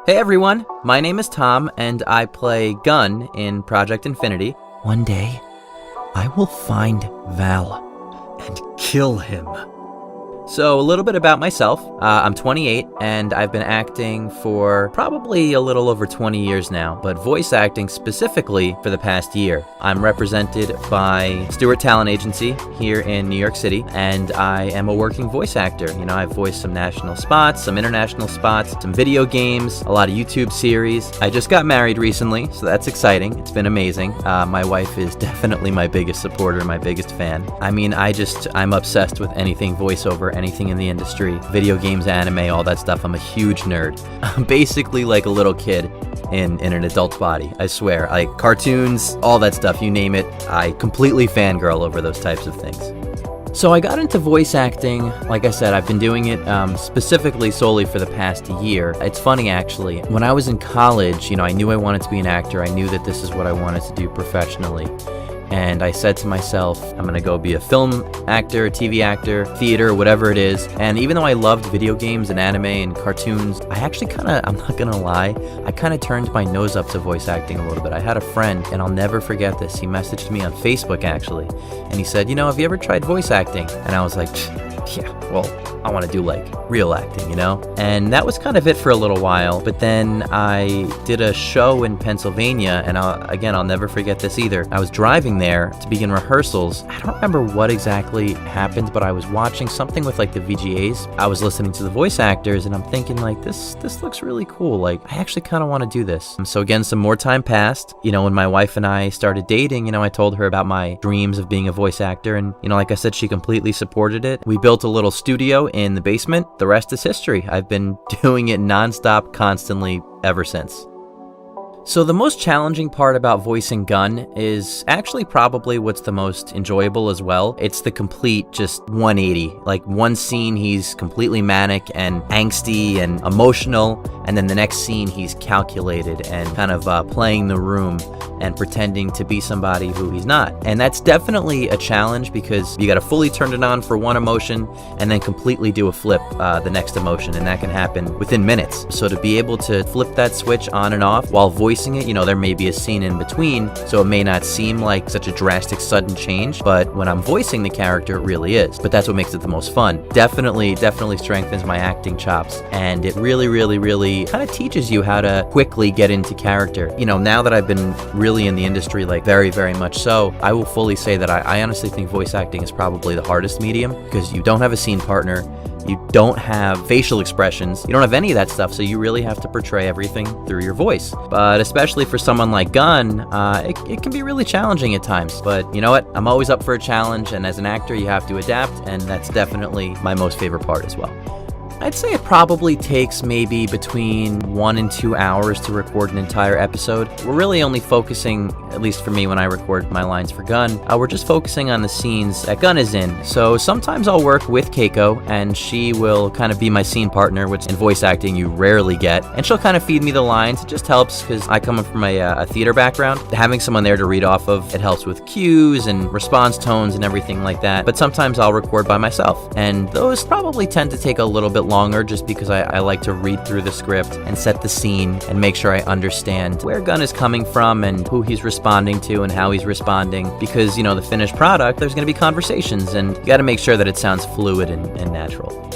Hey everyone, my name is Tom, and I play Gun in Project Infinity. One day, I will find Val and kill him. So a little bit about myself. I'm 28, and I've been acting for probably a little over 20 years now, but voice acting specifically for the past year. I'm represented by Stewart Talent Agency here in New York City, and I am a working voice actor. You know, I've voiced some national spots, some international spots, some video games, a lot of YouTube series. I just got married recently, so that's exciting. It's been amazing. My wife is definitely my biggest supporter, my biggest fan. I mean, I'm obsessed with anything voiceover, anything in the industry, video games, anime, all that stuff. I'm a huge nerd. I'm basically like a little kid in an adult's body, I swear. Like cartoons, all that stuff, you name it. I completely fangirl over those types of things. So I got into voice acting. Like I said, I've been doing it specifically solely for the past year. It's funny, actually. When I was in college, I knew I wanted to be an actor. I knew that this is what I wanted to do professionally. And I said to myself, I'm going to go be a film actor, a TV actor, theater, whatever it is. And even though I loved video games and anime and cartoons, I actually I'm not going to lie, I kind of turned my nose up to voice acting a little bit. I had a friend, and I'll never forget this. He messaged me on Facebook, actually. And he said, have you ever tried voice acting? And I was like, yeah, well, I want to do like real acting, And that was kind of it for a little while. But then I did a show in Pennsylvania, and I'll never forget this either. I was driving there to begin rehearsals. I don't remember what exactly happened, but I was watching something with like the VGAs. I was listening to the voice actors, and I'm thinking like, this looks really cool. Like, I actually kind of want to do this. So again, some more time passed. When my wife and I started dating, I told her about my dreams of being a voice actor, and like I said, she completely supported it. We built a little studio in the basement. The rest is history. I've been doing it nonstop, constantly, ever since. So the most challenging part about voicing Gun is actually probably what's the most enjoyable as well. It's the complete just 180. Like one scene he's completely manic and angsty and emotional, and then the next scene he's calculated and kind of playing the room and pretending to be somebody who he's not. And that's definitely a challenge because you got to fully turn it on for one emotion and then completely do a flip the next emotion, and that can happen within minutes. So to be able to flip that switch on and off while voicing it, there may be a scene in between, so it may not seem like such a drastic sudden change, but when I'm voicing the character, it really is. But that's what makes it the most fun. Definitely strengthens my acting chops, and it really kind of teaches you how to quickly get into character. Now that I've been really in the industry, like very much so, I will fully say that I honestly think voice acting is probably the hardest medium because you don't have a scene partner. You don't have facial expressions. You don't have any of that stuff, so you really have to portray everything through your voice. But especially for someone like Gun, it can be really challenging at times. But you know what? I'm always up for a challenge, and as an actor, you have to adapt, and that's definitely my most favorite part as well. I'd say it probably takes maybe between 1 and 2 hours to record an entire episode. We're really only focusing, at least for me when I record my lines for Gun, we're just focusing on the scenes that Gun is in. So sometimes I'll work with Keiko, and she will kind of be my scene partner, which in voice acting you rarely get. And she'll kind of feed me the lines. It just helps because I come from a theater background. Having someone there to read off of, it helps with cues and response tones and everything like that. But sometimes I'll record by myself, and those probably tend to take a little bit longer just because I like to read through the script and set the scene and make sure I understand where Gun is coming from and who he's responding to and how he's responding, because the finished product, there's going to be conversations, and you got to make sure that it sounds fluid and natural.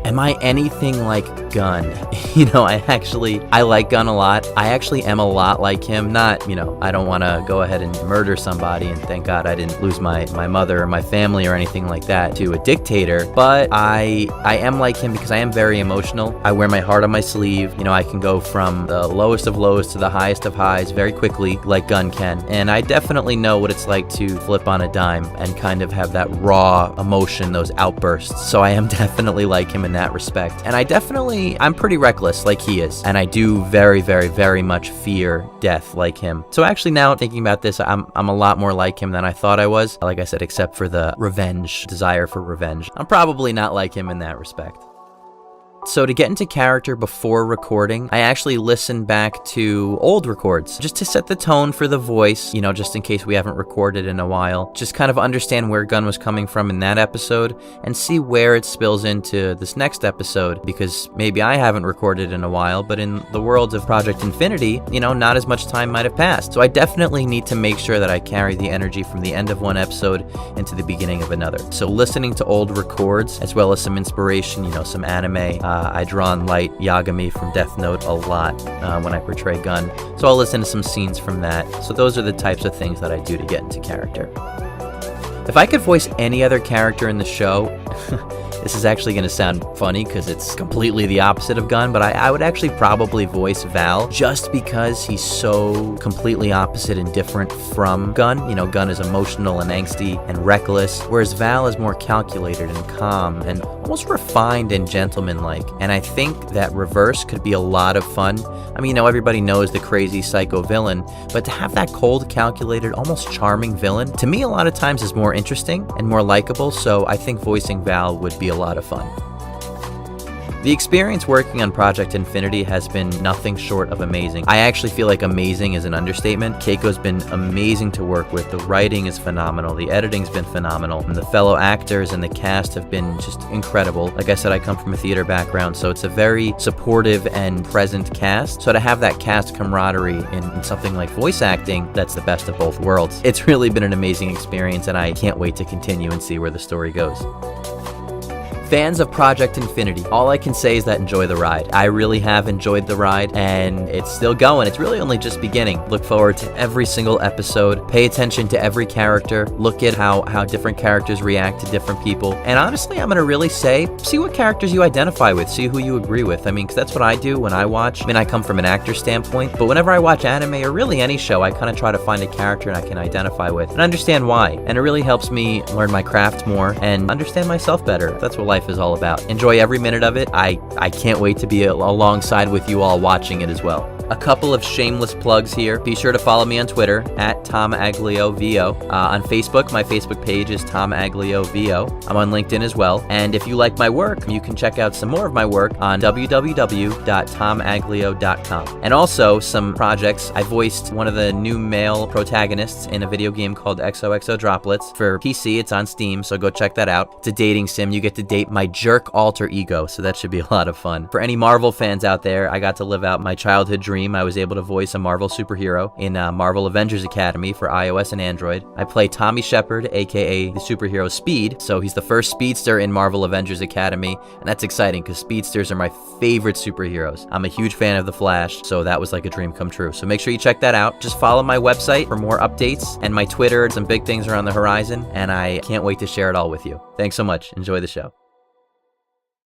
Am I anything like Gun? I like Gun a lot. I actually am a lot like him. Not, I don't want to go ahead and murder somebody, and thank God I didn't lose my mother or my family or anything like that to a dictator. But I am like him because I am very emotional. I wear my heart on my sleeve. I can go from the lowest of lows to the highest of highs very quickly, like Gun can. And I definitely know what it's like to flip on a dime and kind of have that raw emotion, those outbursts. So I am definitely like him in that respect. And I'm pretty reckless like he is. And I do very much fear death like him. So actually now thinking about this, I'm a lot more like him than I thought I was. Like I said, except for the desire for revenge. I'm probably not like him in that respect. So to get into character before recording, I actually listen back to old records just to set the tone for the voice, just in case we haven't recorded in a while. Just kind of understand where Gunn was coming from in that episode and see where it spills into this next episode, because maybe I haven't recorded in a while, but in the world of Project Infinity, not as much time might have passed. So I definitely need to make sure that I carry the energy from the end of one episode into the beginning of another. So listening to old records, as well as some inspiration, some anime. I draw on Light Yagami from Death Note a lot when I portray Gunn. So I'll listen to some scenes from that. So those are the types of things that I do to get into character. If I could voice any other character in the show, this is actually going to sound funny because it's completely the opposite of Gunn, but I would actually probably voice Val just because he's so completely opposite and different from Gunn. Gunn is emotional and angsty and reckless, whereas Val is more calculated and calm and almost refined and gentlemanlike. And I think that reverse could be a lot of fun. Everybody knows the crazy psycho villain, but to have that cold, calculated, almost charming villain, to me a lot of times is more interesting and more likable, so I think voicing Val would be a lot of fun. The experience working on Project Infinity has been nothing short of amazing. I actually feel like amazing is an understatement. Keiko's been amazing to work with. The writing is phenomenal. The editing's been phenomenal. And the fellow actors and the cast have been just incredible. Like I said, I come from a theater background, so it's a very supportive and present cast. So to have that cast camaraderie in something like voice acting, that's the best of both worlds. It's really been an amazing experience, and I can't wait to continue and see where the story goes. Fans of Project Infinity, all I can say is that enjoy the ride. I really have enjoyed the ride, and it's still going. It's really only just beginning. Look forward to every single episode. Pay attention to every character. Look at how different characters react to different people. And honestly, I'm going to really say, see what characters you identify with. See who you agree with. Because that's what I do when I watch. I come from an actor standpoint, but whenever I watch anime or really any show, I kind of try to find a character I can identify with and understand why. And it really helps me learn my craft more and understand myself better. That's what life is all about. Enjoy every minute of it. I can't wait to be alongside with you all watching it as well. A couple of shameless plugs here. Be sure to follow me on Twitter at TomAglioVO. On Facebook, my Facebook page is TomAglioVO. I'm on LinkedIn as well. And if you like my work, you can check out some more of my work on www.tomaglio.com. And also some projects. I voiced one of the new male protagonists in a video game called XOXO Droplets. For PC, it's on Steam, so go check that out. It's a dating sim. You get to date my jerk alter ego, so that should be a lot of fun. For any Marvel fans out there, I got to live out my childhood dream. I was able to voice a Marvel superhero in Marvel Avengers Academy for iOS and Android. I play Tommy Shepard, aka the superhero Speed, so he's the first speedster in Marvel Avengers Academy, and that's exciting because speedsters are my favorite superheroes. I'm a huge fan of The Flash, so that was like a dream come true. So make sure you check that out. Just follow my website for more updates, and my Twitter. Some big things are on the horizon, and I can't wait to share it all with you. Thanks so much. Enjoy the show.